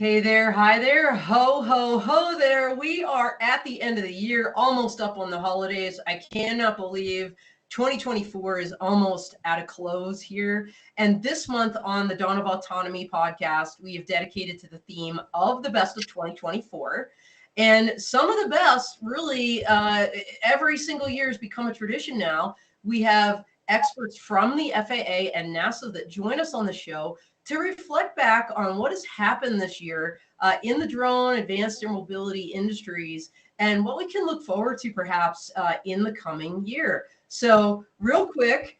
Hey there, hi there, ho, ho, ho there. We are at the end of the year, almost up on the holidays. I cannot believe 2024 is almost at a close here. And this month on the Dawn of Autonomy podcast, we have dedicated to the theme of the best of 2024. And some of the best, really, every single year has become a tradition now. We have experts from the FAA and NASA that join us on the show to reflect back on what has happened this year in the drone, advanced air mobility industries, and what we can look forward to perhaps in the coming year. So real quick,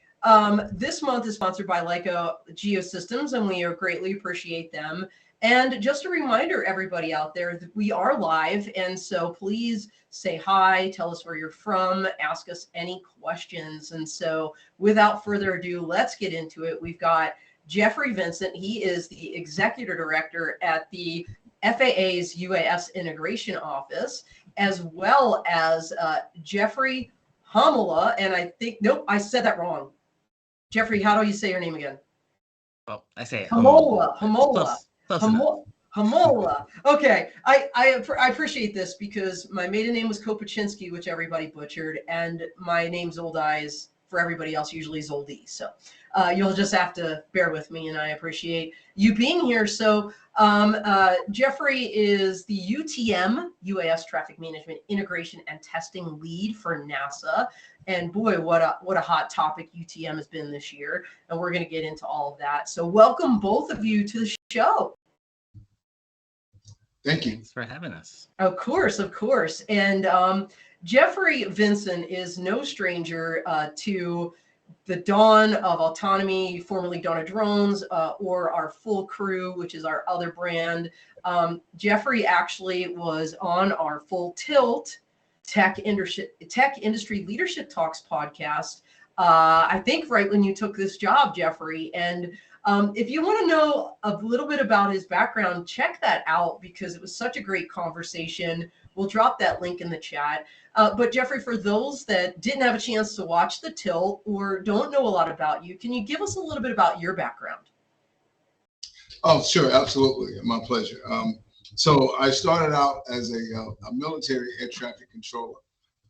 this month is sponsored by Leica Geosystems, and we greatly appreciate them. And just a reminder, everybody out there, that we are live. And so please say hi, tell us where you're from, ask us any questions. And so without further ado, let's get into it. We've got Jeffrey Vincent. He is the executive director at the FAA's UAS Integration Office, as well as Jeffrey Homola. And I think, nope, I said that wrong. Jeffrey, how do you say your name again? Well, I say it. Homola. Homola. Close Homola. Okay, I appreciate this because my maiden name was Kopachinski, which everybody butchered, and my name's Old Eyes for everybody else usually is Old E. So you'll just have to bear with me, and I appreciate you being here. So Jeffrey is the UTM, UAS Traffic Management Integration and Testing Lead for NASA. And boy, what a hot topic UTM has been this year. And we're going to get into all of that. So welcome both of you to the show. Thank you. Thanks for having us. Of course, of course. And Jeffrey Vincent is no stranger to the Dawn of Autonomy, formerly Dawn of Drones, or our full crew, which is our other brand. Jeffrey actually was on our Full Tilt Tech Industry Leadership Talks podcast, I think right when you took this job, Jeffrey. And if you want to know a little bit about his background, check that out because it was such a great conversation. We'll drop that link in the chat. But Jeffrey, for those that didn't have a chance to watch the tilt or don't know a lot about you, can you give us a little bit about your background? Oh, sure. Absolutely. My pleasure. So I started out as a military air traffic controller.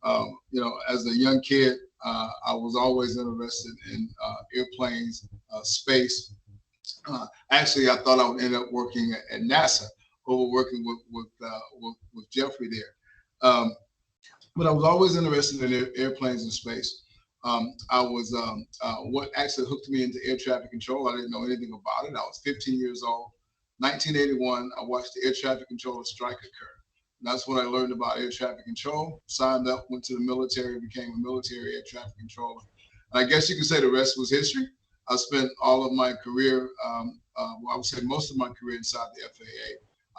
As a young kid, I was always interested in airplanes, space. Actually, I thought I would end up working at NASA over working with Jeffrey there. But I was always interested in airplanes and space. What actually hooked me into air traffic control. I didn't know anything about it. I was 15 years old. 1981, I watched the air traffic controller strike occur. And that's when I learned about air traffic control, signed up, went to the military, became a military air traffic controller. And I guess you could say the rest was history. I spent all of my career, I would say most of my career inside the FAA,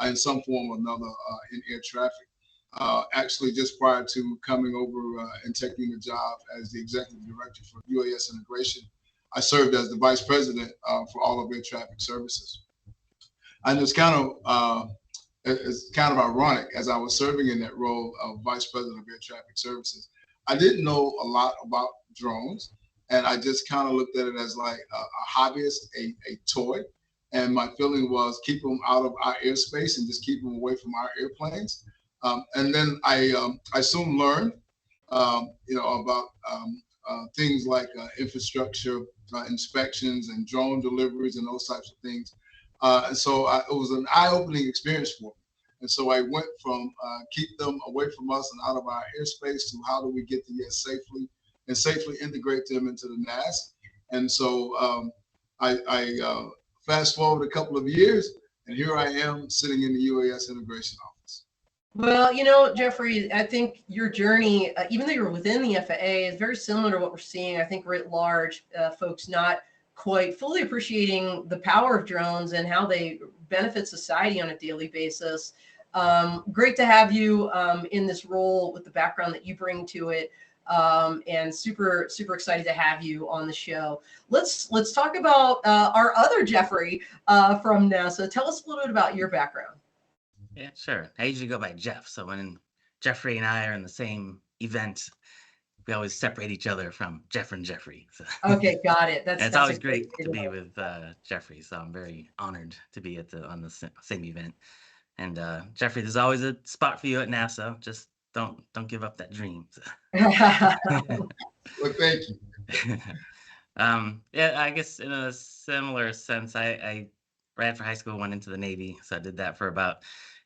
in some form or another in air traffic. Actually, just prior to coming over and taking the job as the executive director for UAS integration, I served as the vice president for all of air traffic services. And it's kind of ironic, as I was serving in that role of vice president of air traffic services, I didn't know a lot about drones, and I just kind of looked at it as like a hobbyist, a toy. And my feeling was keep them out of our airspace and just keep them away from our airplanes. And then I soon learned, about things like infrastructure inspections and drone deliveries and those types of things. And so it was an eye-opening experience for me. And so I went from keep them away from us and out of our airspace to how do we get them yet safely and safely integrate them into the NAS. And so I fast forward a couple of years, and here I am sitting in the UAS integration office. Well, Jeffrey, I think your journey, even though you're within the FAA, is very similar to what we're seeing, I think, writ large, folks not quite fully appreciating the power of drones and how they benefit society on a daily basis. Great to have you in this role with the background that you bring to it, and super excited to have you on the show. Let's talk about our other Jeffrey from NASA. Tell us a little bit about your background. Yeah, sure. I usually go by Jeff. So when Jeffrey and I are in the same event, we always separate each other from Jeff and Jeffrey. So. Okay, got it. And it's That's always a great great way to be know. with Jeffrey. So I'm very honored to be at on the same event. And Jeffrey, there's always a spot for you at NASA. Just don't give up that dream. So. Well, thank you. Yeah, I guess in a similar sense, I right after high school went into the Navy. So I did that for about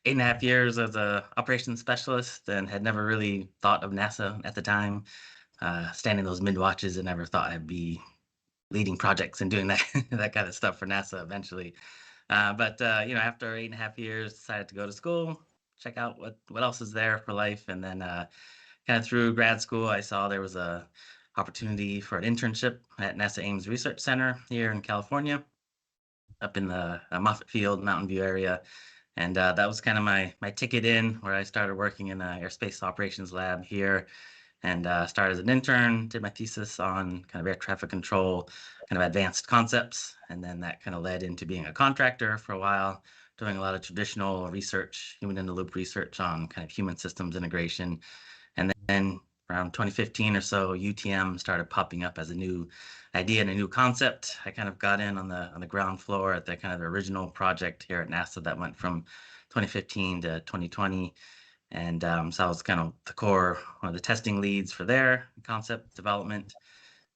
8.5 years as a operations specialist, and had never really thought of NASA at the time. Standing those mid watches, and never thought I'd be leading projects and doing that that kind of stuff for NASA eventually. But after 8.5 years, decided to go to school, check out what else is there for life, and then kind of through grad school, I saw there was a opportunity for an internship at NASA Ames Research Center here in California, up in the Moffett Field, Mountain View area. And that was kind of my ticket in, where I started working in an airspace operations lab here, and started as an intern, did my thesis on kind of air traffic control, kind of advanced concepts. And then that kind of led into being a contractor for a while, doing a lot of traditional research, human in the loop research on kind of human systems integration. And then around 2015 or so, UTM started popping up as a new idea and a new concept. I kind of got in on the ground floor at the kind of original project here at NASA that went from 2015 to 2020. And so I was kind of one of the testing leads for their concept development.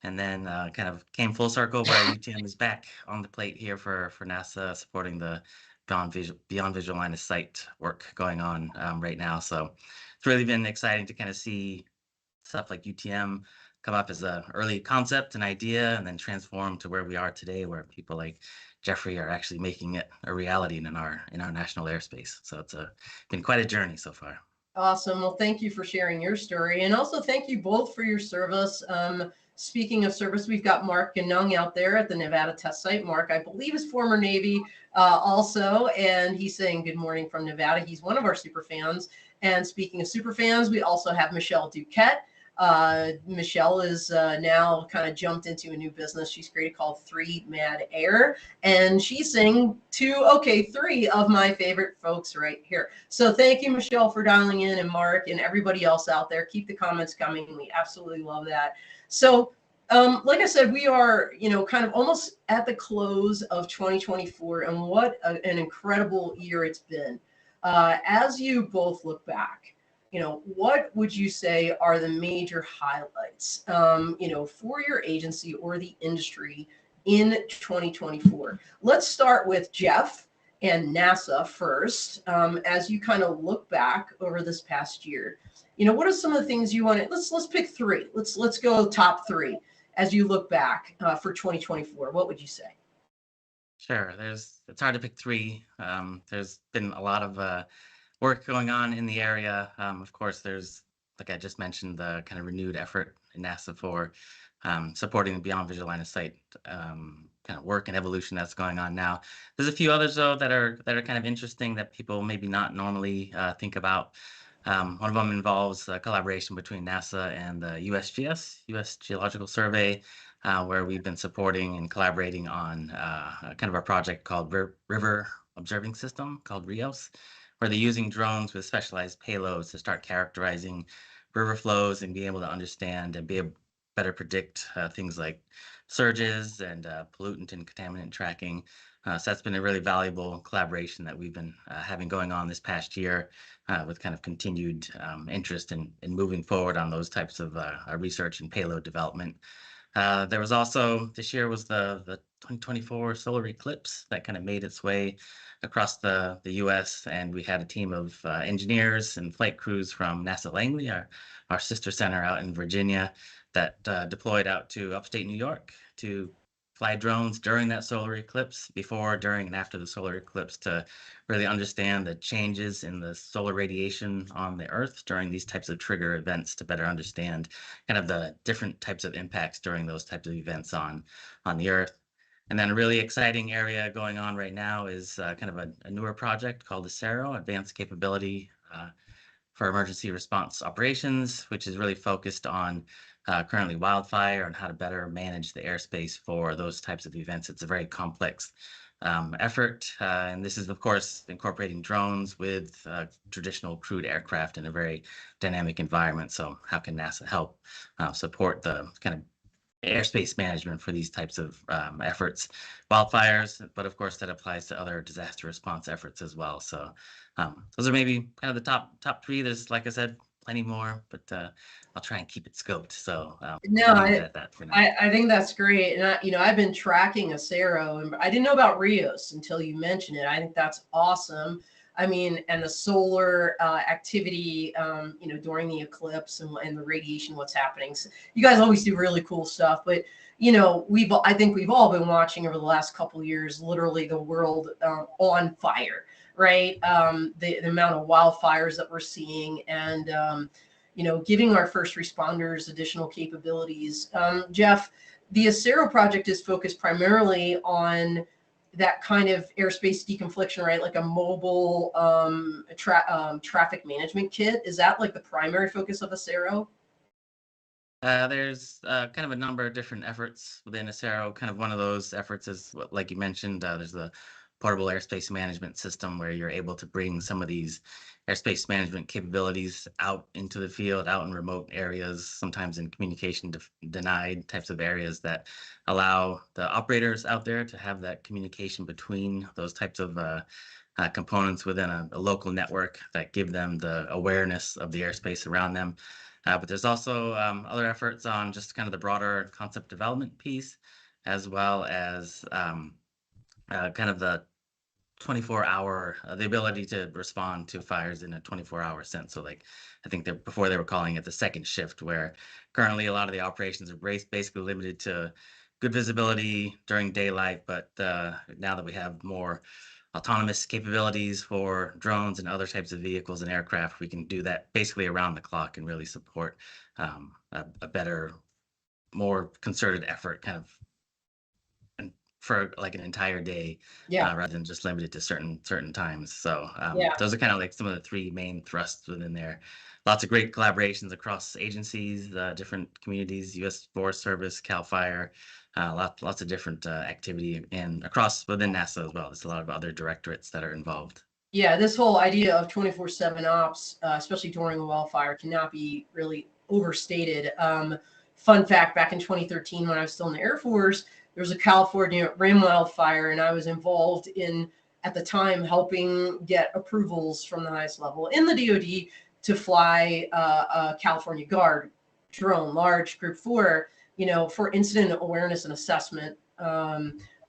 And then kind of came full circle where UTM is back on the plate here for NASA, supporting the beyond visual line of sight work going on right now. So it's really been exciting to kind of see stuff like UTM come up as an early concept and idea, and then transform to where we are today, where people like Jeffrey are actually making it a reality in our national airspace. So it's been quite a journey so far. Awesome. Well, thank you for sharing your story. And also thank you both for your service. Speaking of service, we've got Mark Ganung out there at the Nevada test site. Mark, I believe, is former Navy also, and he's saying good morning from Nevada. He's one of our super fans. And speaking of super fans, we also have Michelle Duquette. Michelle is now kind of jumped into a new business she's created called 3 Mad Air, and she's saying three of my favorite folks right here. So thank you, Michelle, for dialing in, and Mark and everybody else out there. Keep the comments coming. We absolutely love that. So like I said, we are, kind of almost at the close of 2024, and what an incredible year it's been. As you both look back, what would you say are the major highlights, for your agency or the industry in 2024? Let's start with Jeff and NASA first. As you kind of look back over this past year, what are some of the things you want to, let's pick three. Let's go top three as you look back for 2024. What would you say? Sure. It's hard to pick three. There's been a lot of work going on in the area. Of course, there's, like I just mentioned, the kind of renewed effort in NASA for supporting the beyond visual line of sight kind of work and evolution that's going on now. There's a few others though that are kind of interesting that people maybe not normally think about. One of them involves a collaboration between NASA and the USGS, U.S. Geological Survey, where we've been supporting and collaborating on kind of a project called River Observing System called RIOS, where they're using drones with specialized payloads to start characterizing river flows and be able to understand and be able to better predict things like surges and pollutant and contaminant tracking. So that's been a really valuable collaboration that we've been having going on this past year, with kind of continued interest in moving forward on those types of research and payload development. There was also, this year was the 2024 solar eclipse that kind of made its way across the US, and we had a team of engineers and flight crews from NASA Langley, our sister center out in Virginia, that deployed out to upstate New York to fly drones during that solar eclipse, before, during, and after the solar eclipse, to really understand the changes in the solar radiation on the Earth during these types of trigger events, to better understand kind of the different types of impacts during those types of events on the Earth. And then a really exciting area going on right now is kind of a newer project called the CERO, Advanced Capability for Emergency Response Operations, which is really focused on currently wildfire and how to better manage the airspace for those types of events. It's a very complex effort. And this is, of course, incorporating drones with traditional crewed aircraft in a very dynamic environment. So how can NASA help support the kind of airspace management for these types of efforts, wildfires, but of course that applies to other disaster response efforts as well. So those are maybe kind of the top three. There's, like I said, plenty more, but I'll try and keep it scoped. So No, I'll leave it at that for now. I think that's great. And I've been tracking Acero, and I didn't know about Rios until you mentioned it. I think that's awesome. I mean, and the solar activity, during the eclipse and the radiation, what's happening. So you guys always do really cool stuff, but I think we've all been watching over the last couple of years, literally the world on fire, right? The amount of wildfires that we're seeing, and giving our first responders additional capabilities. Jeff, the Acero project is focused primarily on that kind of airspace deconfliction, right? Like a mobile traffic management kit. Is that like the primary focus of Acero? There's kind of a number of different efforts within Acero. Kind of one of those efforts is, like you mentioned, there's the portable airspace management system where you're able to bring some of these airspace management capabilities out into the field, out in remote areas, sometimes in communication denied types of areas, that allow the operators out there to have that communication between those types of components within a local network that give them the awareness of the airspace around them. But there's also other efforts on just kind of the broader concept development piece, as well as kind of the 24-hour, the ability to respond to fires in a 24-hour sense. So like, I think before they were calling it the second shift, where currently a lot of the operations are basically limited to good visibility during daylight. But now that we have more autonomous capabilities for drones and other types of vehicles and aircraft, we can do that basically around the clock and really support a better, more concerted effort kind of for like an entire day, rather than just limited to certain times. So those are kind of like some of the three main thrusts within there. Lots of great collaborations across agencies, different communities, U.S. Forest Service, CAL FIRE, lots of different activity, and within NASA as well. There's a lot of other directorates that are involved. Yeah, this whole idea of 24/7 ops, especially during a wildfire, cannot be really overstated. Fun fact, back in 2013, when I was still in the Air Force, there was a California rim wildfire, and I was involved in, at the time, helping get approvals from the highest level in the DoD to fly a California Guard drone, large Group 4, for incident awareness and assessment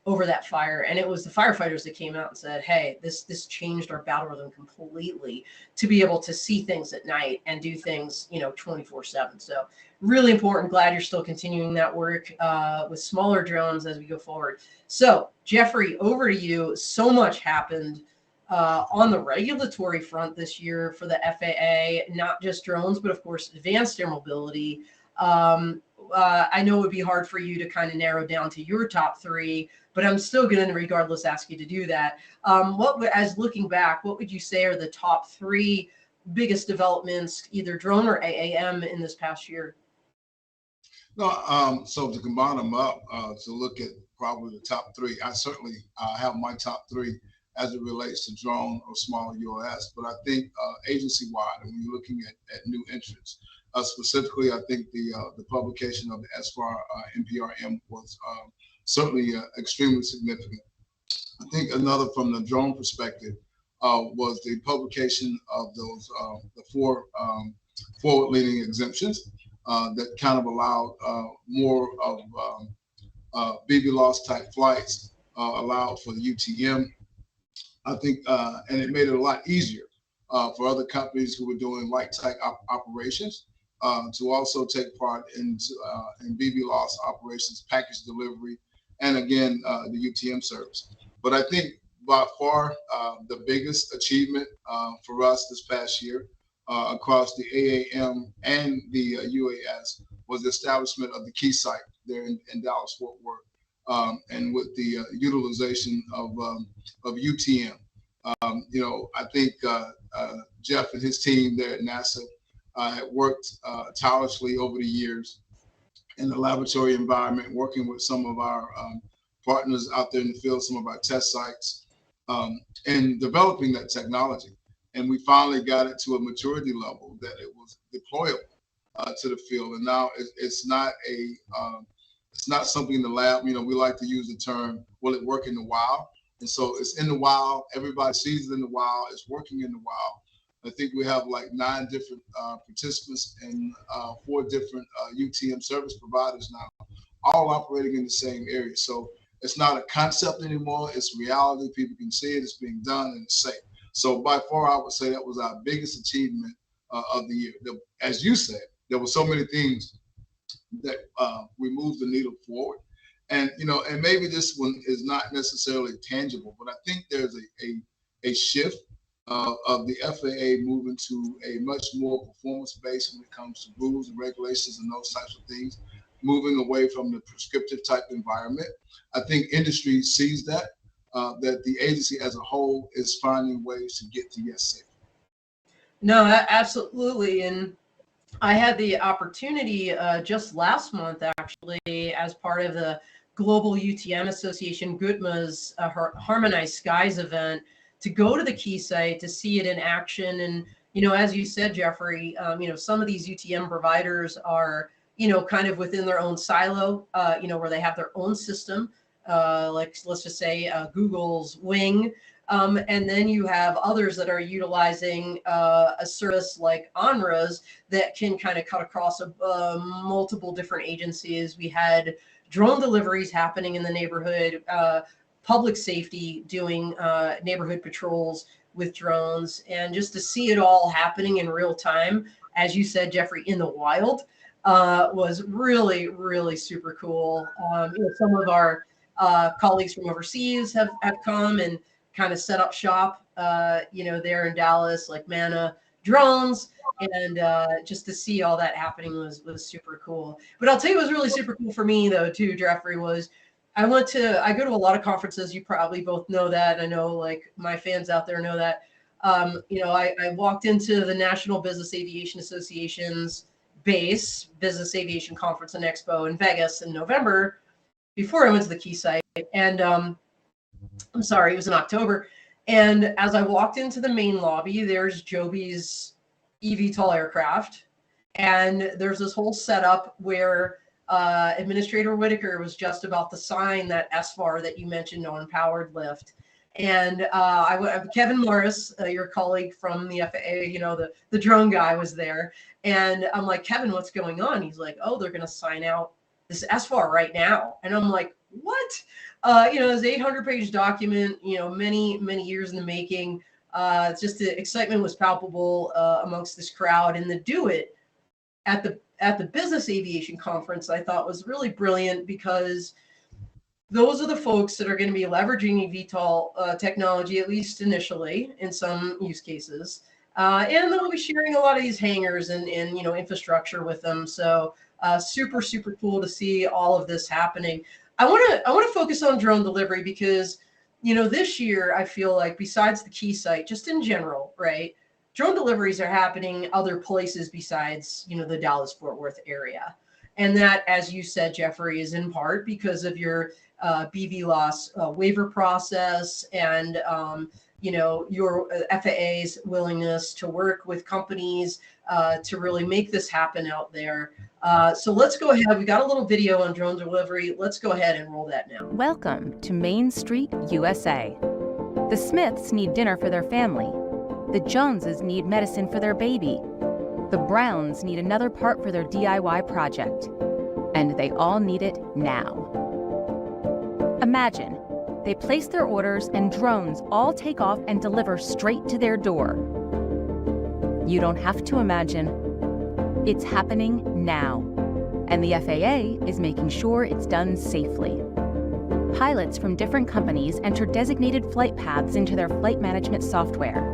over that fire. And it was the firefighters that came out and said, hey, this changed our battle rhythm completely to be able to see things at night and do things 24/7. So really important. Glad you're still continuing that work with smaller drones as we go forward. So Jeffrey, over to you. So much happened on the regulatory front this year for the FAA, not just drones, but of course advanced air mobility. I know it would be hard for you to kind of narrow down to your top three, but I'm still going to regardless ask you to do that. As looking back, what would you say are the top three biggest developments, either drone or AAM, in this past year? No, so to combine them up, to look at probably the top three, I certainly have my top three as it relates to drone or smaller UAS, but I think agency-wide, and when you're looking at new entrants, specifically, I think the publication of the SFAR NPRM was certainly extremely significant. I think another from the drone perspective was the publication of those the four forward-leaning exemptions that kind of allowed more of BB loss type flights, allowed for the UTM. I think, and it made it a lot easier for other companies who were doing light type operations to also take part in BB loss operations, package delivery, and again, the UTM service. But I think by far the biggest achievement for us this past year across the AAM and the UAS was the establishment of the key site there in Dallas-Fort Worth, and with the utilization of UTM. I think Jeff and his team there at NASA had worked tirelessly over the years in the laboratory environment, working with some of our partners out there in the field, some of our test sites, in developing that technology. And we finally got it to a maturity level that it was deployable to the field. And now it's not something in the lab. You know, we like to use the term, will it work in the wild? And so it's in the wild. Everybody sees it in the wild. It's working in the wild. I think we have like 9 different participants and 4 different UTM service providers now, all operating in the same area. So it's not a concept anymore. It's reality. People can see it. It's being done, and it's safe. So by far, I would say that was our biggest achievement of the year. As you said, there were so many things that we moved the needle forward. And, you know, and maybe this one is not necessarily tangible, but I think there's a shift of the FAA moving to a much more performance-based when it comes to rules and regulations and those types of things, moving away from the prescriptive type environment. I think industry sees that the agency as a whole is finding ways to get to yes safe. No, absolutely. And I had the opportunity just last month, actually, as part of the Global UTM Association, GUTMA's Harmonized Skies event, to go to the key site to see it in action. And, you know, as you said, Jeffrey, you know, some of these UTM providers are, you know, kind of within their own silo, you know, where they have their own system, like let's just say Google's Wing. And then you have others that are utilizing a service like ONRA's that can kind of cut across multiple different agencies. We had drone deliveries happening in the neighborhood, public safety doing neighborhood patrols with drones, and just to see it all happening in real time, as you said, Jeffrey, in the wild, was really, really super cool. You know, some of our colleagues from overseas have come and kind of set up shop, you know, there in Dallas, like Mana Drones, and just to see all that happening was super cool. But I'll tell you what was really super cool for me, though, too, Jeffrey, was I go to a lot of conferences. You probably both know that. I know, like, my fans out there know that. You know, I walked into the National Business Aviation Association's base Business Aviation Conference and Expo in Vegas in November before I went to the key site. And I'm sorry, it was in October. And as I walked into the main lobby, there's Joby's eVTOL aircraft. And there's this whole setup where Administrator Whitaker was just about to sign that SFAR that you mentioned on powered lift. And Kevin Morris, your colleague from the FAA, you know, the drone guy, was there. And I'm like, Kevin, what's going on? He's like, oh, they're going to sign out this SFAR right now. And I'm like, what? You know, this 800-page document, you know, many, many years in the making. Just the excitement was palpable amongst this crowd. And to do it at the Business Aviation Conference, I thought was really brilliant, because those are the folks that are going to be leveraging eVTOL technology, at least initially, in some use cases. And they'll be sharing a lot of these hangars and you know, infrastructure with them. So super, super cool to see all of this happening. I want to focus on drone delivery because, you know, this year I feel like, besides the key site, just in general, right, drone deliveries are happening other places besides, you know, the Dallas-Fort Worth area. And that, as you said, Jeffrey, is in part because of your BVLOS waiver process and, you know, your FAA's willingness to work with companies to really make this happen out there. So let's go ahead. We got a little video on drone delivery. Let's go ahead and roll that now. Welcome to Main Street, USA. The Smiths need dinner for their family. The Joneses need medicine for their baby. The Browns need another part for their DIY project. And they all need it now. Imagine, they place their orders and drones all take off and deliver straight to their door. You don't have to imagine. It's happening now. And the FAA is making sure it's done safely. Pilots from different companies enter designated flight paths into their flight management software.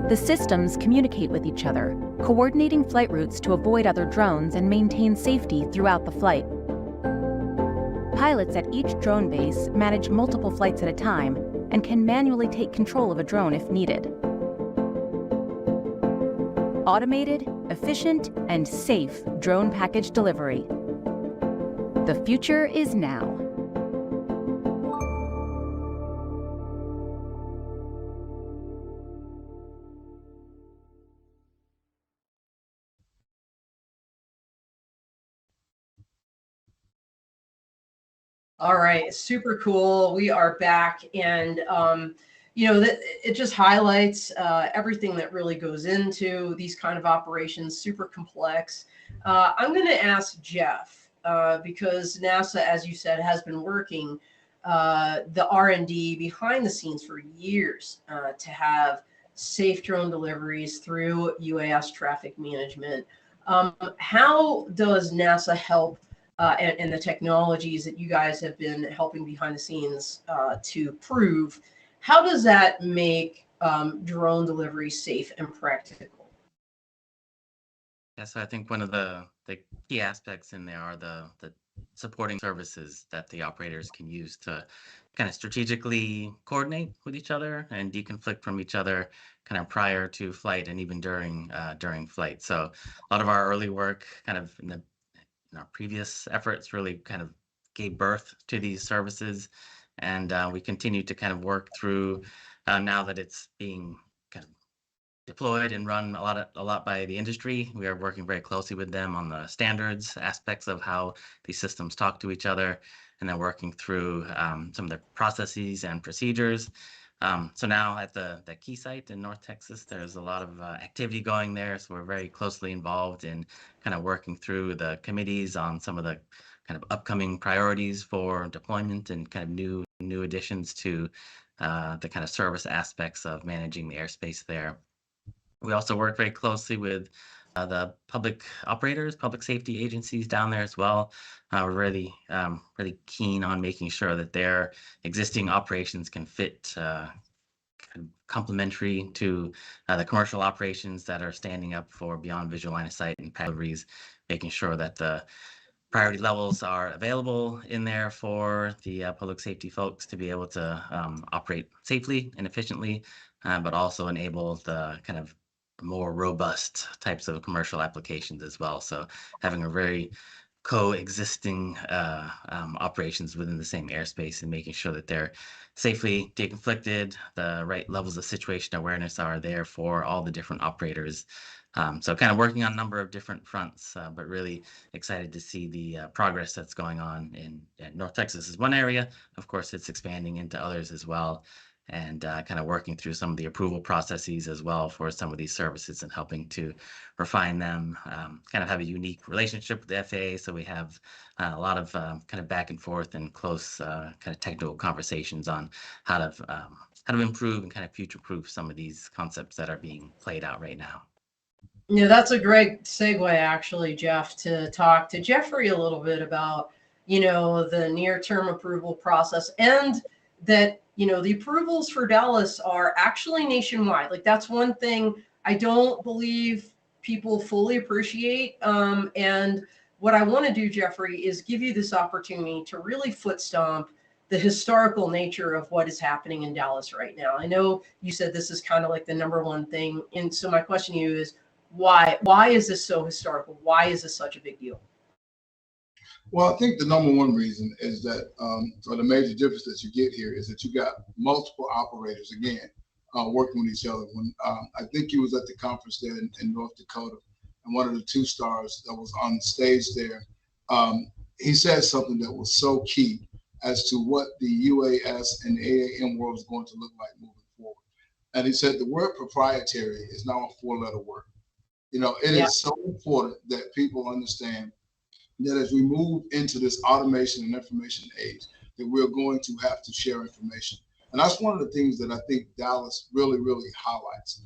The systems communicate with each other, coordinating flight routes to avoid other drones and maintain safety throughout the flight. Pilots at each drone base manage multiple flights at a time and can manually take control of a drone if needed. Automated, efficient, and safe drone package delivery. The future is now. All right, super cool. We are back, and it just highlights everything that really goes into these kind of operations. Super complex. I'm going to ask Jeff because NASA, as you said, has been working the R&D behind the scenes for years to have safe drone deliveries through UAS traffic management. How does NASA help? And the technologies that you guys have been helping behind the scenes to prove, how does that make drone delivery safe and practical? Yeah, so I think one of the key aspects in there are the supporting services that the operators can use to kind of strategically coordinate with each other and deconflict from each other kind of prior to flight and even during flight. So a lot of our early work kind of in our previous efforts really kind of gave birth to these services, and we continue to kind of work through now that it's being kind of deployed and run a lot by the industry. We are working very closely with them on the standards aspects of how these systems talk to each other, and then working through some of the processes and procedures. So now at the key site in North Texas, there's a lot of activity going there. So we're very closely involved in kind of working through the committees on some of the kind of upcoming priorities for deployment and kind of new additions to the kind of service aspects of managing the airspace there. We also work very closely with the public operators, public safety agencies down there as well. We're really keen on making sure that their existing operations can fit complementary to the commercial operations that are standing up for beyond visual line of sight and deliveries, making sure that the priority levels are available in there for the public safety folks to be able to operate safely and efficiently, but also enable the kind of more robust types of commercial applications as well. So having a very coexisting operations within the same airspace and making sure that they're safely deconflicted, the right levels of situation awareness are there for all the different operators. So kind of working on a number of different fronts, but really excited to see the progress that's going on in North Texas is one area. Of course, it's expanding into others as well, and kind of working through some of the approval processes as well for some of these services and helping to refine them, kind of have a unique relationship with the FAA. So we have a lot of kind of back and forth and close kind of technical conversations on how to improve and kind of future-proof some of these concepts that are being played out right now. Yeah, that's a great segue, actually, Jeff, to talk to Jeffrey a little bit about, the near-term approval process, and that, the approvals for Dallas are actually nationwide. Like, that's one thing I don't believe people fully appreciate. And what I want to do, Jeffrey, is give you this opportunity to really foot stomp the historical nature of what is happening in Dallas right now. I know you said this is kind of like the number one thing. And so my question to you is, why is this so historical? Why is this such a big deal? Well, I think the number one reason is that, or the major difference that you get here is that you got multiple operators again working with each other. When I think he was at the conference there in North Dakota, and one of the two stars that was on stage there, he said something that was so key as to what the UAS and the AAM world is going to look like moving forward. And he said the word proprietary is now a four-letter word. It is so important that people understand that as we move into this automation and information age, that we're going to have to share information. And that's one of the things that I think Dallas really, really highlights.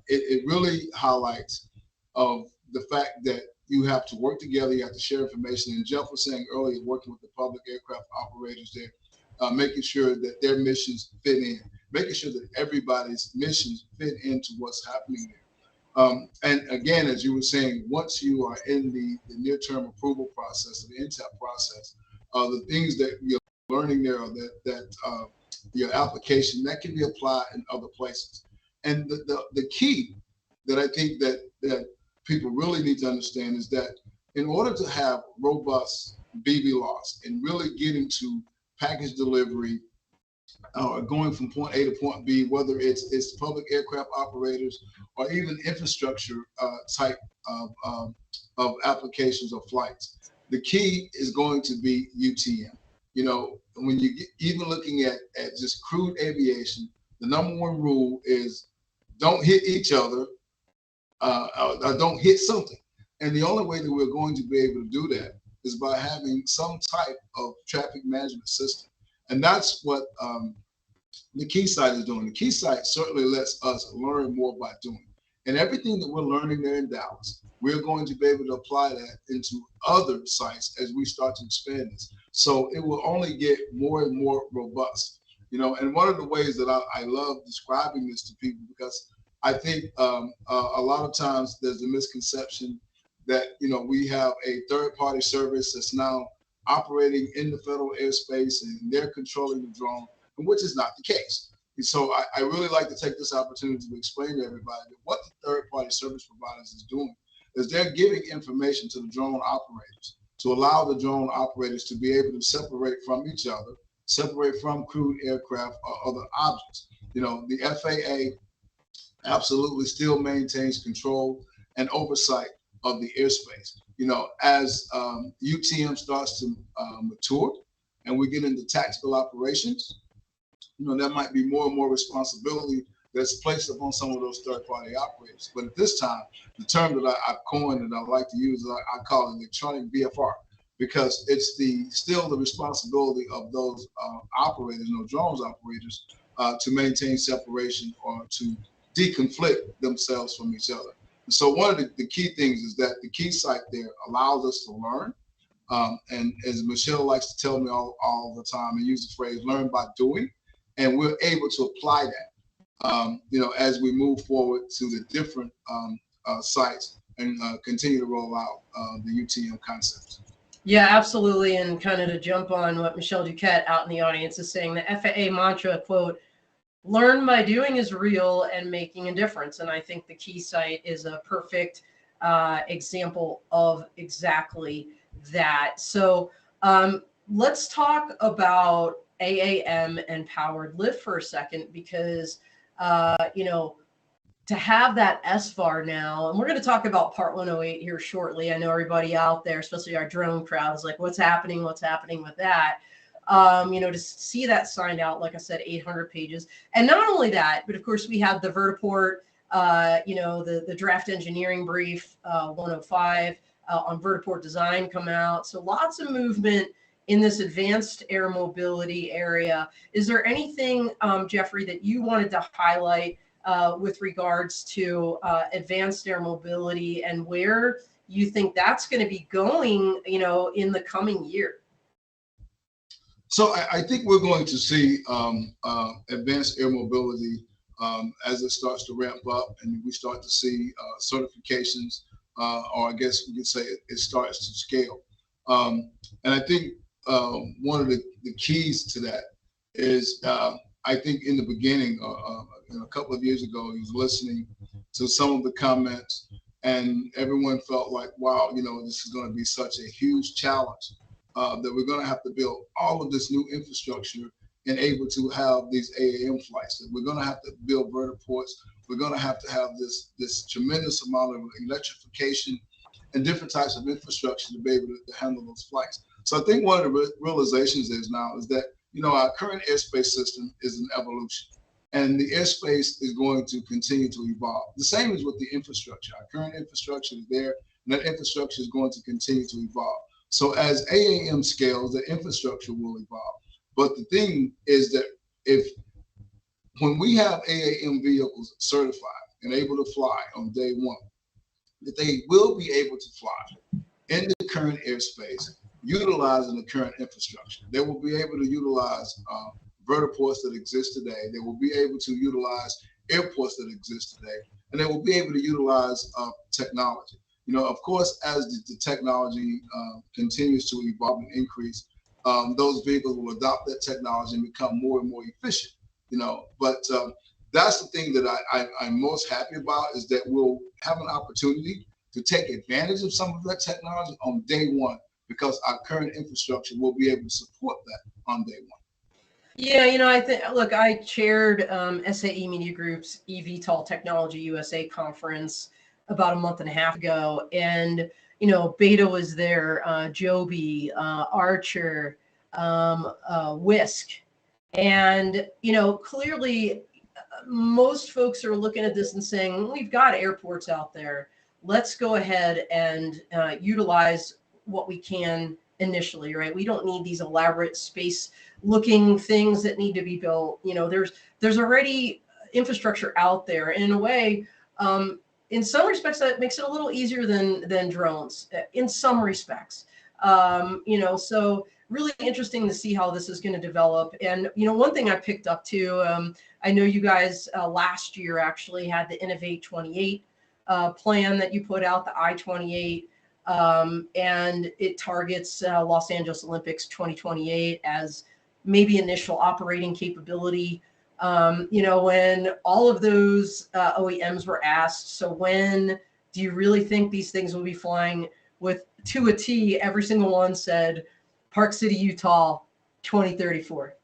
It really highlights of the fact that you have to work together, you have to share information. And Jeff was saying earlier, working with the public aircraft operators there, making sure that their missions fit in, making sure that everybody's missions fit into what's happening there. And again, as you were saying, once you are in the near-term approval process, the NTAP process, the things that you're learning there are that your application that can be applied in other places. And the key that I think that people really need to understand is that in order to have robust BVLOS and really getting to package delivery, going from point A to point B, whether it's public aircraft operators or even infrastructure type of applications or flights, the key is going to be UTM. You know, when you get, even looking at just crewed aviation, the number one rule is don't hit each other, don't hit something. And the only way that we're going to be able to do that is by having some type of traffic management system. And that's what the Keysight is doing. The Keysight certainly lets us learn more by doing. And everything that we're learning there in Dallas, we're going to be able to apply that into other sites as we start to expand this. So it will only get more and more robust. You know, and one of the ways that I love describing this to people, because I think a lot of times there's a misconception that, you know, we have a third-party service that's now operating in the federal airspace and they're controlling the drone, which is not the case. And so I really like to take this opportunity to explain to everybody that what the third-party service providers is doing is they're giving information to the drone operators to allow the drone operators to be able to separate from each other, separate from crewed aircraft or other objects. You know, the FAA absolutely still maintains control and oversight of the airspace. You know, as UTM starts to mature and we get into tactical operations, you know, there might be more and more responsibility that's placed upon some of those third-party operators. But at this time, the term that I've coined and I like to use, I call it electronic VFR, because it's still the responsibility of those operators, you know, drones operators, to maintain separation or to deconflict themselves from each other. And so one of the key things is that the Keysight there allows us to learn. And as Michelle likes to tell me all the time, and use the phrase, learn by doing. And we're able to apply that, you know, as we move forward to the different sites and continue to roll out the UTM concepts. Yeah, absolutely. And kind of to jump on what Michelle Duquette out in the audience is saying, the FAA mantra, quote, learn by doing is real and making a difference. And I think the Keysight is a perfect example of exactly that. So let's talk about AAM and powered lift for a second, because, you know, to have that SFAR now, and we're going to talk about Part 108 here shortly. I know everybody out there, especially our drone crowd, is like, what's happening with that? You know, to see that signed out, like I said, 800 pages. And not only that, but of course we have the vertiport, you know, the draft engineering brief 105 on vertiport design come out. So lots of movement in this advanced air mobility area. Is there anything, Jeffrey, that you wanted to highlight with regards to advanced air mobility and where you think that's going to be going, you know, in the coming year? So I think we're going to see advanced air mobility as it starts to ramp up and we start to see certifications, or I guess we could say it starts to scale. And I think one of the keys to that is I think in the beginning, a couple of years ago, he was listening to some of the comments and everyone felt like, wow, you know, this is going to be such a huge challenge that we're going to have to build all of this new infrastructure and able to have these AAM flights. That we're going to have to build vertiports. We're going to have this tremendous amount of electrification and different types of infrastructure to be able to handle those flights. So I think one of the realizations is that, you know, our current airspace system is an evolution and the airspace is going to continue to evolve. The same is with the infrastructure. Our current infrastructure is there and that infrastructure is going to continue to evolve. So as AAM scales, the infrastructure will evolve. But the thing is that when we have AAM vehicles certified and able to fly on day one, that they will be able to fly in the current airspace, utilizing the current infrastructure. They will be able to utilize vertiports that exist today. They will be able to utilize airports that exist today, and they will be able to utilize technology. You know, of course, as the technology continues to evolve and increase, those vehicles will adopt that technology and become more and more efficient. You know, but that's the thing that I'm most happy about, is that we'll have an opportunity to take advantage of some of that technology on day one, because our current infrastructure will be able to support that on day one. Yeah, I think, look, I chaired SAE Media Group's eVTOL Technology USA conference about a month and a half ago. And, Beta was there, Joby, Archer, Whisk. And, clearly most folks are looking at this and saying, we've got airports out there. Let's go ahead and utilize what we can initially, right? We don't need these elaborate space looking things that need to be built. There's already infrastructure out there. And in a way, in some respects, that makes it a little easier than drones in some respects. So really interesting to see how this is going to develop. And, one thing I picked up too, I know you guys last year actually had the Innovate 28 plan that you put out, the I-28, and it targets Los Angeles Olympics 2028 as maybe initial operating capability. When all of those OEMs were asked, so when do you really think these things will be flying, with to a T, every single one said Park City, Utah, 2034.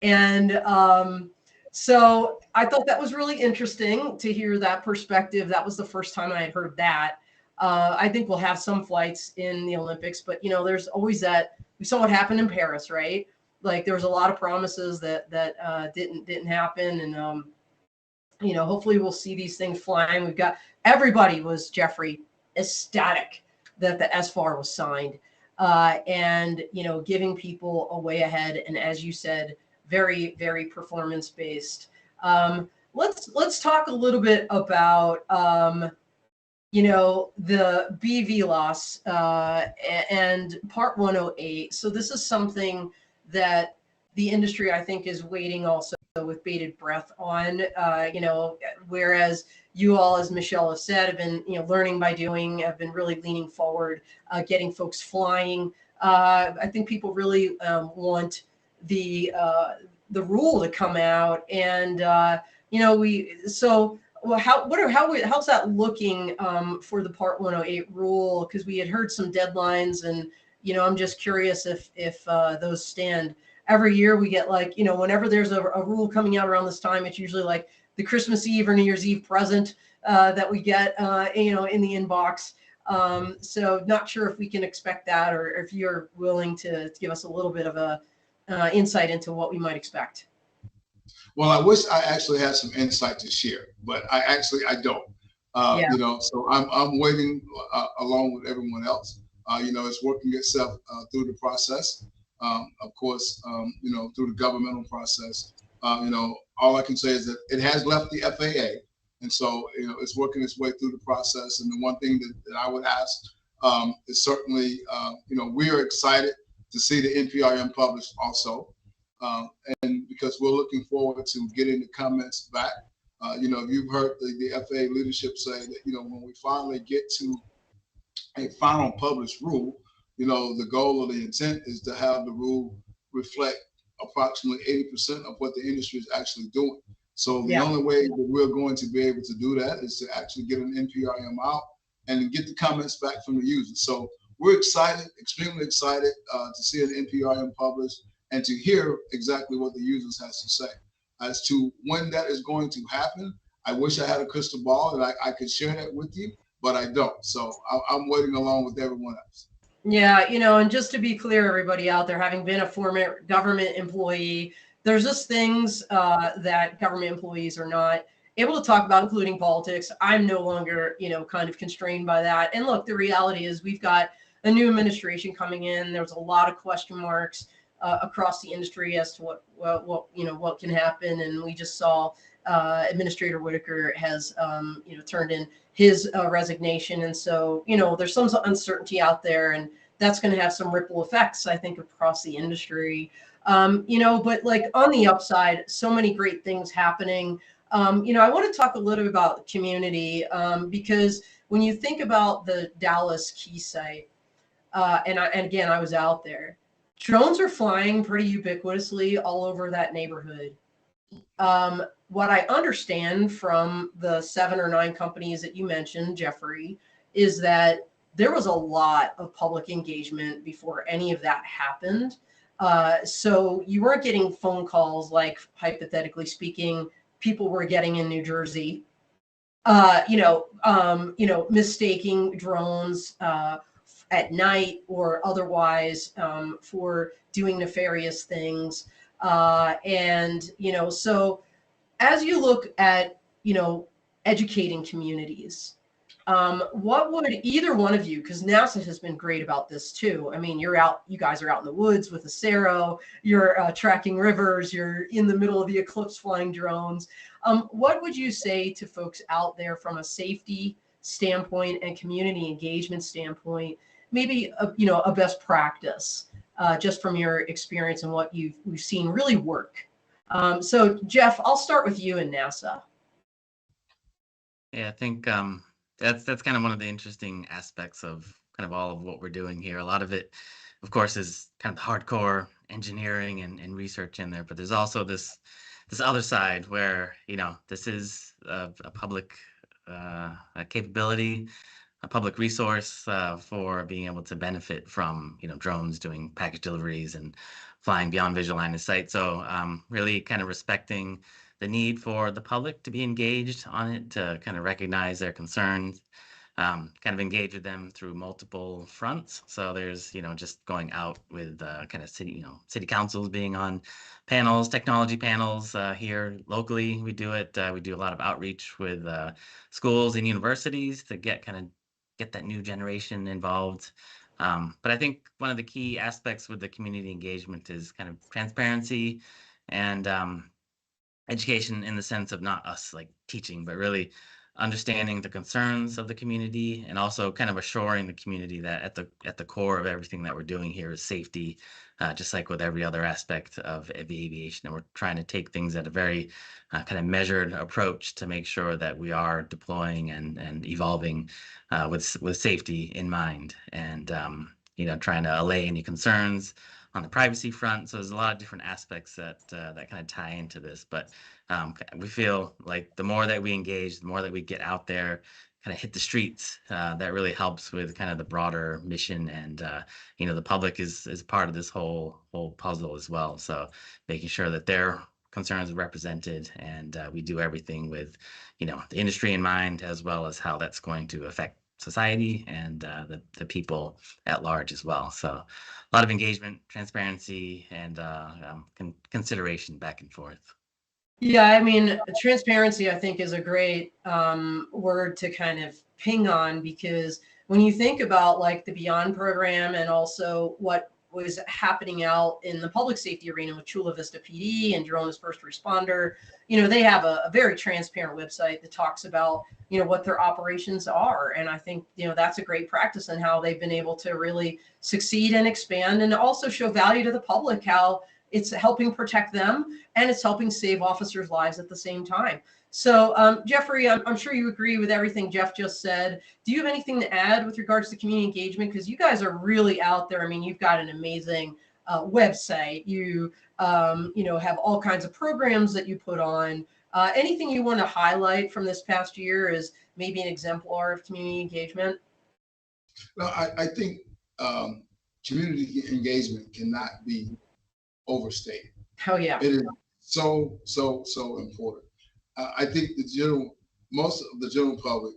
And so I thought that was really interesting to hear that perspective. That was the first time I had heard that. I think we'll have some flights in the Olympics, but there's always that. We saw what happened in Paris, right? Like there was a lot of promises that didn't happen, and hopefully we'll see these things flying. We've got, everybody was, Jeffrey, ecstatic that the SFAR was signed, and giving people a way ahead, and as you said, very, very performance based. Let's talk a little bit about the BVLOS and Part 108. So this is something that the industry, I think, is waiting also with bated breath on. Whereas you all, as Michelle has said, have been learning by doing, have been really leaning forward, getting folks flying. I think people really want the rule to come out, and how's that looking for the Part 108 rule? Because we had heard some deadlines, and I'm just curious if those stand. Every year we get whenever there's a rule coming out around this time, it's usually like the Christmas Eve or New Year's Eve present that we get in the inbox. So not sure if we can expect that, or if you're willing to give us a little bit of a insight into what we might expect. Well, I wish I actually had some insight to share, but I don't. So I'm waiting along with everyone else. It's working itself through the process. Of course, through the governmental process. All I can say is that it has left the FAA, and so it's working its way through the process. And the one thing that I would ask is certainly, we are excited to see the NPRM published also. And because we're looking forward to getting the comments back. You've heard the FAA leadership say that, when we finally get to a final published rule, the goal or the intent is to have the rule reflect approximately 80% of what the industry is actually doing. So the only way that we're going to be able to do that is to actually get an NPRM out and get the comments back from the users. So we're excited, extremely excited to see an NPRM published, and to hear exactly what the users has to say. As to when that is going to happen, I wish I had a crystal ball and I could share that with you, but I don't. So I'm waiting along with everyone else. Yeah, and just to be clear, everybody out there, having been a former government employee, there's just things that government employees are not able to talk about, including politics. I'm no longer, kind of constrained by that. And look, the reality is we've got a new administration coming in. There's a lot of question marks across the industry as to what can happen, and we just saw Administrator Whitaker has turned in his resignation, and so there's some uncertainty out there, and that's going to have some ripple effects, I think, across the industry. But like on the upside, so many great things happening. I want to talk a little bit about the community because when you think about the Dallas Key site, and again, I was out there. Drones are flying pretty ubiquitously all over that neighborhood. What I understand from the 7 or 9 companies that you mentioned, Jeffrey, is that there was a lot of public engagement before any of that happened. So you weren't getting phone calls like, hypothetically speaking, people were getting in New Jersey, mistaking drones at night or otherwise for doing nefarious things. So as you look at, educating communities, what would either one of you, because NASA has been great about this too. I mean, you guys are out in the woods with a Sero, you're tracking rivers, you're in the middle of the eclipse flying drones. What would you say to folks out there from a safety standpoint and community engagement standpoint, maybe a best practice, just from your experience and what we've seen really work? So Jeff, I'll start with you and NASA. Yeah, I think that's kind of one of the interesting aspects of kind of all of what we're doing here. A lot of it, of course, is kind of hardcore engineering and research in there, but there's also this other side where, this is a public capability, a public resource for being able to benefit from, drones doing package deliveries and flying beyond visual line of sight. So really kind of respecting the need for the public to be engaged on it, to kind of recognize their concerns, kind of engage with them through multiple fronts. So there's, just going out with kind of city councils being on panels, technology panels here locally. We do it. We do a lot of outreach with schools and universities to get that new generation involved. But I think one of the key aspects with the community engagement is kind of transparency and education, in the sense of not us like teaching, but really understanding the concerns of the community, and also kind of assuring the community that at the core of everything that we're doing here is safety, just like with every other aspect of aviation. And we're trying to take things at a very kind of measured approach to make sure that we are deploying and evolving with safety in mind, and trying to allay any concerns on the privacy front. So there's a lot of different aspects that kind of tie into this. But we feel like the more that we engage, the more that we get out there, kind of hit the streets, that really helps with kind of the broader mission. And the public is part of this whole puzzle as well. So making sure that their concerns are represented, and we do everything with the industry in mind, as well as how that's going to affect society and the people at large as well. So a lot of engagement, transparency, and consideration back and forth. Yeah, I mean, transparency, I think, is a great word to kind of ping on, because when you think about like the Beyond program and also what was happening out in the public safety arena with Chula Vista PD and Drone as First Responder, they have a very transparent website that talks about, what their operations are. And I think, that's a great practice and how they've been able to really succeed and expand, and also show value to the public, how it's helping protect them and it's helping save officers' lives at the same time. So, Jeffrey, I'm sure you agree with everything Jeff just said. Do you have anything to add with regards to community engagement? Because you guys are really out there. I mean, you've got an amazing website. You, have all kinds of programs that you put on. Anything you want to highlight from this past year as maybe an exemplar of community engagement? No, I think community engagement cannot be overstated. Oh yeah. It is so important. I think most of the general public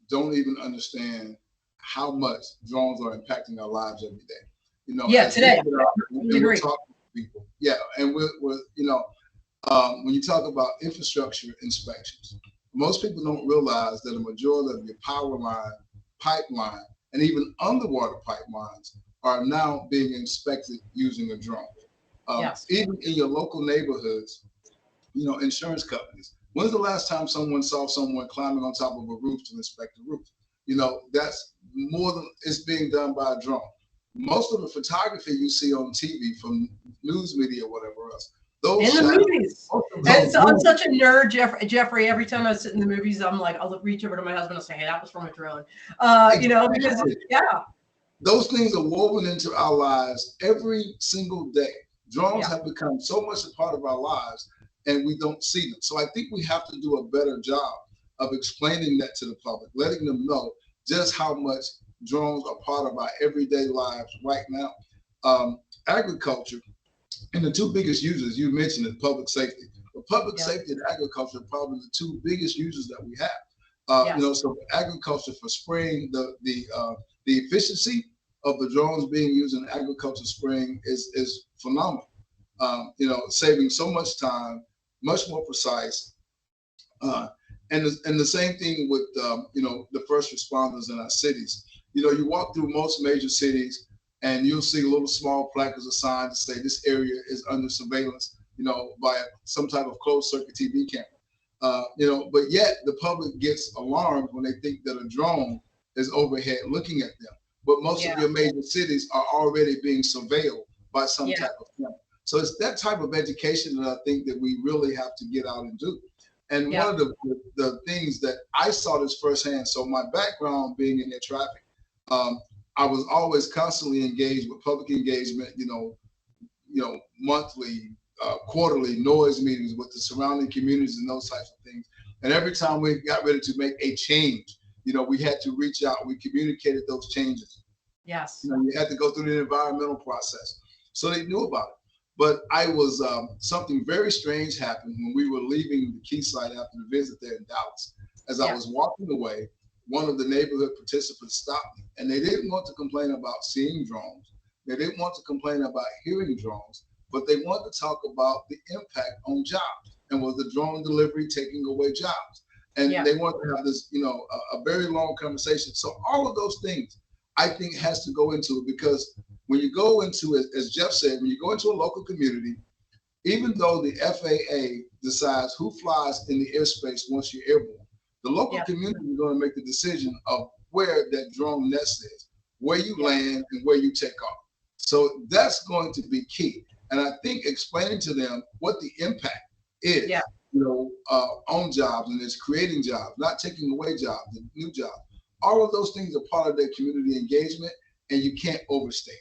don't even understand how much drones are impacting our lives every day. Yeah, today. We're talking to people. Yeah, and we're when you talk about infrastructure inspections, most people don't realize that a majority of your power line, pipeline, and even underwater pipelines are now being inspected using a drone. Yes. Even in your local neighborhoods, insurance companies. When's the last time someone saw someone climbing on top of a roof to inspect the roof? That's more than it's being done by a drone. Most of the photography you see on TV from news media or whatever else, those in the movies. And so I'm such a nerd, Jeffrey. Every time I sit in the movies, I'm like, I'll reach over to my husband and say, "Hey, that was from a drone." Because yeah, those things are woven into our lives every single day. Drones have become so much a part of our lives, and we don't see them. So I think we have to do a better job of explaining that to the public, letting them know just how much drones are part of our everyday lives right now. Agriculture, and the two biggest users, you mentioned it, public safety. But public safety and agriculture are probably the two biggest users that we have. You know, so agriculture for spraying, the efficiency of the drones being used in agriculture spraying is phenomenal. You know, saving so much time, much more precise. And the same thing with you know, the first responders in our cities. You know, you walk through most major cities and you'll see little small placards or signs to say this area is under surveillance, you know, by some type of closed circuit TV camera. You know, but yet the public gets alarmed when they think that a drone is overhead looking at them. But most of your major cities are already being surveilled by some type of camera. So it's that type of education that I think that we really have to get out and do. And one of the things that I saw this firsthand, so my background being in air traffic, I was always constantly engaged with public engagement, you know, monthly, quarterly noise meetings with the surrounding communities and those types of things. And every time we got ready to make a change, you know, we had to reach out, we communicated those changes. Yes. You know, you had to go through the environmental process. So they knew about it. But I was, something very strange happened when we were leaving the key site after the visit there in Dallas. As I was walking away, one of the neighborhood participants stopped me, and they didn't want to complain about seeing drones. They didn't want to complain about hearing drones, but they wanted to talk about the impact on jobs, and was the drone delivery taking away jobs? And they wanted to have this, you know, a very long conversation. So all of those things, I think, has to go into it, because when you go into it, as Jeff said, when you go into a local community, even though the FAA decides who flies in the airspace once you're airborne, the local community is going to make the decision of where that drone nest is, where you land and where you take off. So that's going to be key. And I think explaining to them what the impact is, you know, on jobs, and it's creating jobs, not taking away jobs, and new jobs. All of those things are part of their community engagement, and you can't overstate.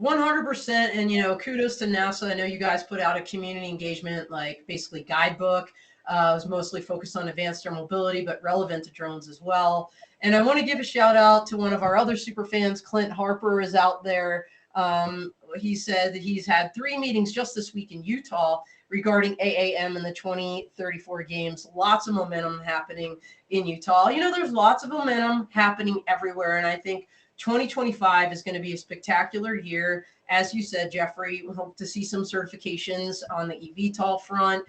100%. And, you know, kudos to NASA. I know you guys put out a community engagement, like basically guidebook. It was mostly focused on advanced air mobility, but relevant to drones as well. And I want to give a shout out to one of our other super fans, Clint Harper is out there. He said that he's had 3 meetings just this week in Utah regarding AAM and the 2034 games. Lots of momentum happening in Utah. You know, there's lots of momentum happening everywhere. And I think 2025 is going to be a spectacular year. As you said, Jeffrey, we hope to see some certifications on the eVTOL front.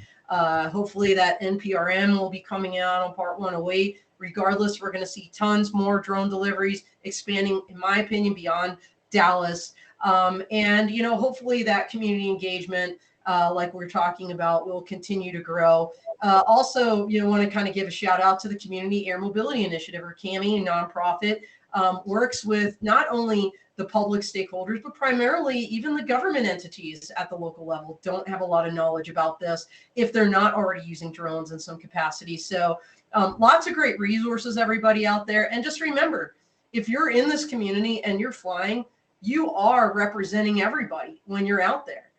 Hopefully that NPRM will be coming out on Part 108. Regardless, we're going to see tons more drone deliveries expanding, in my opinion, beyond Dallas. And, you know, hopefully that community engagement, like we're talking about, will continue to grow. Also, you know, want to kind of give a shout out to the Community Air Mobility Initiative, or CAMI, a nonprofit, works with not only the public stakeholders, but primarily even the government entities at the local level don't have a lot of knowledge about this if they're not already using drones in some capacity. So lots of great resources, everybody out there. And just remember, if you're in this community and you're flying, you are representing everybody when you're out there.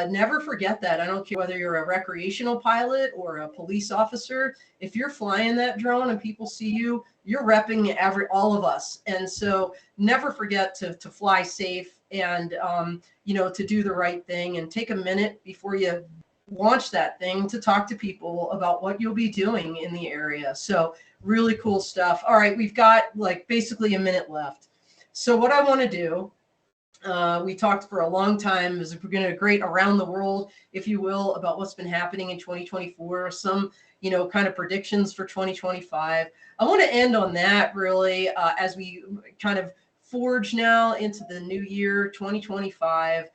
Never forget that. I don't care whether you're a recreational pilot or a police officer. If you're flying that drone and people see you, you're repping all of us. And so never forget to fly safe and, you know, to do the right thing, and take a minute before you launch that thing to talk to people about what you'll be doing in the area. So really cool stuff. All right, we've got like basically a minute left. So what I want to do, we talked for a long time, as we're going to great around the world, if you will, about what's been happening in 2024, some, you know, kind of predictions for 2025. I want to end on that really, as we kind of forge now into the new year, 2025.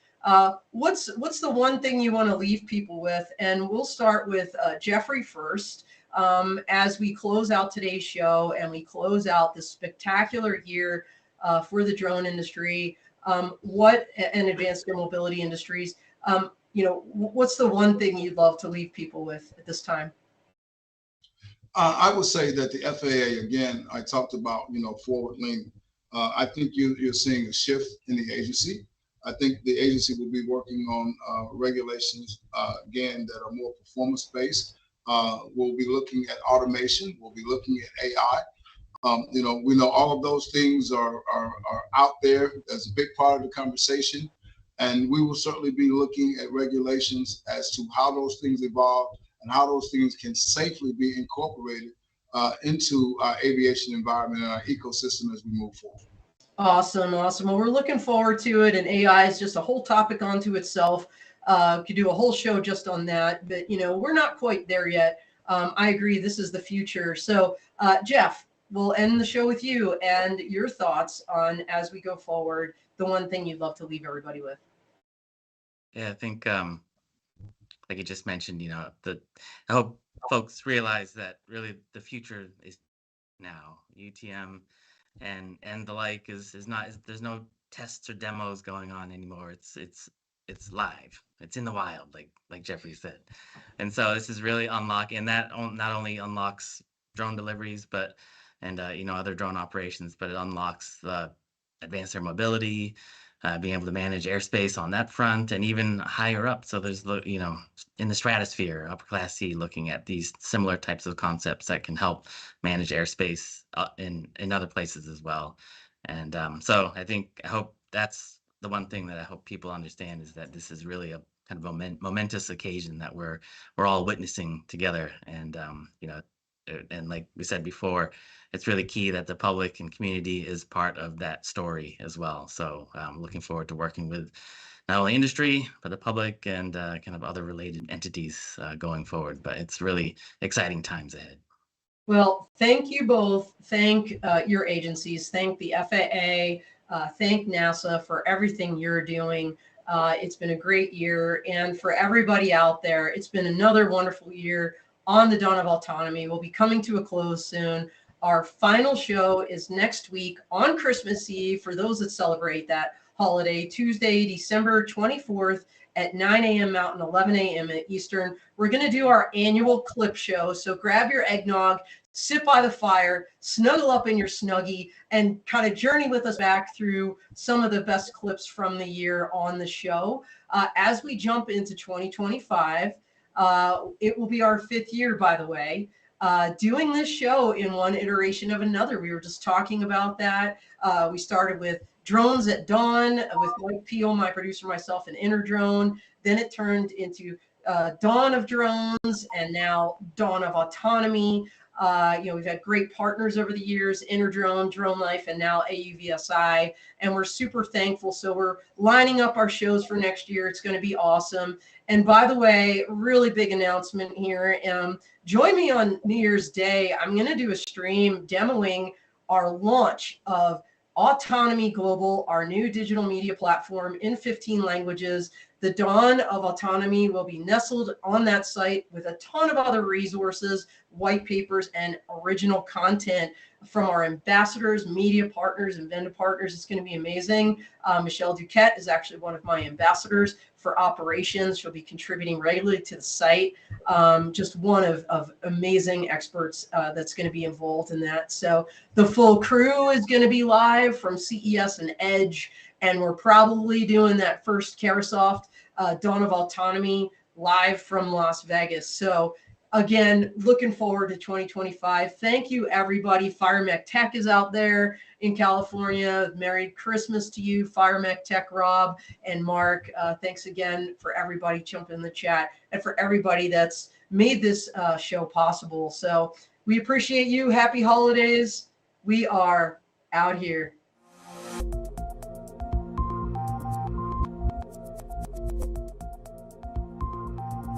What's the one thing you want to leave people with? And we'll start with Jeffrey first, as we close out today's show and we close out this spectacular year for the drone industry. And advanced air mobility industries, you know, what's the one thing you'd love to leave people with at this time? I would say that the FAA, again, I talked about, you know, forward leaning. I think you're seeing a shift in the agency. I think the agency will be working on regulations, again, that are more performance based. We'll be looking at automation. We'll be looking at AI. We know all of those things are out there. That's a big part of the conversation. And we will certainly be looking at regulations as to how those things evolve and how those things can safely be incorporated into our aviation environment and our ecosystem as we move forward. Awesome. Well, we're looking forward to it. And AI is just a whole topic unto itself. Could do a whole show just on that. But, we're not quite there yet. I agree. This is the future. So, Jeff, we'll end the show with you and your thoughts on, as we go forward, the one thing you'd love to leave everybody with. Yeah, I think, like you just mentioned, I hope folks realize that really the future is now. UTM and the like is not, there's no tests or demos going on anymore. It's live. It's in the wild, like Jeffrey said. And so this is really unlocking, and that not only unlocks drone deliveries, but other drone operations, but it unlocks the advanced air mobility, being able to manage airspace on that front, and even higher up. So there's in the stratosphere, upper class C, looking at these similar types of concepts that can help manage airspace in other places as well. And so I hope that's the one thing that I hope people understand, is that this is really a kind of a momentous occasion that we're all witnessing together. And and like we said before, it's really key that the public and community is part of that story as well. So I'm looking forward to working with not only industry, but the public and kind of other related entities going forward. But it's really exciting times ahead. Well, thank you both. Thank your agencies. Thank the FAA. Thank NASA for everything you're doing. It's been a great year. And for everybody out there, it's been another wonderful year on the Dawn of Autonomy. We'll be coming to a close soon. Our final show is next week on Christmas Eve for those that celebrate that holiday, Tuesday, December 24th at 9 a.m. Mountain, 11 a.m. Eastern. We're going to do our annual clip show. So grab your eggnog, sit by the fire, snuggle up in your Snuggie, and kind of journey with us back through some of the best clips from the year on the show. As we jump into 2025, it will be our 5th year, by the way, doing this show in one iteration of another. We were just talking about that. We started with Drones at Dawn with Mike Peel, my producer, myself, and Inner Drone. Then it turned into Dawn of Drones, and now Dawn of Autonomy. We've had great partners over the years, Inner Drone, Drone Life, and now AUVSI, and we're super thankful. So we're lining up our shows for next year. It's going to be awesome. And by the way, really big announcement here. Join me on New Year's Day. I'm going to do a stream demoing our launch of Autonomy Global, our new digital media platform in 15 languages. The Dawn of Autonomy will be nestled on that site with a ton of other resources, white papers, and original content from our ambassadors, media partners, and vendor partners. It's going to be amazing. Michelle Duquette is actually one of my ambassadors for operations. She'll be contributing regularly to the site. Just one of amazing experts that's going to be involved in that. So the full crew is going to be live from CES and Edge, and we're probably doing that first Carasoft Dawn of Autonomy live from Las Vegas. So again, looking forward to 2025. Thank you, everybody. FireMech Tech is out there in California. Merry Christmas to you, FireMech Tech, Rob and Mark. Thanks again for everybody jumping in the chat and for everybody that's made this show possible. So we appreciate you. Happy holidays. We are out here.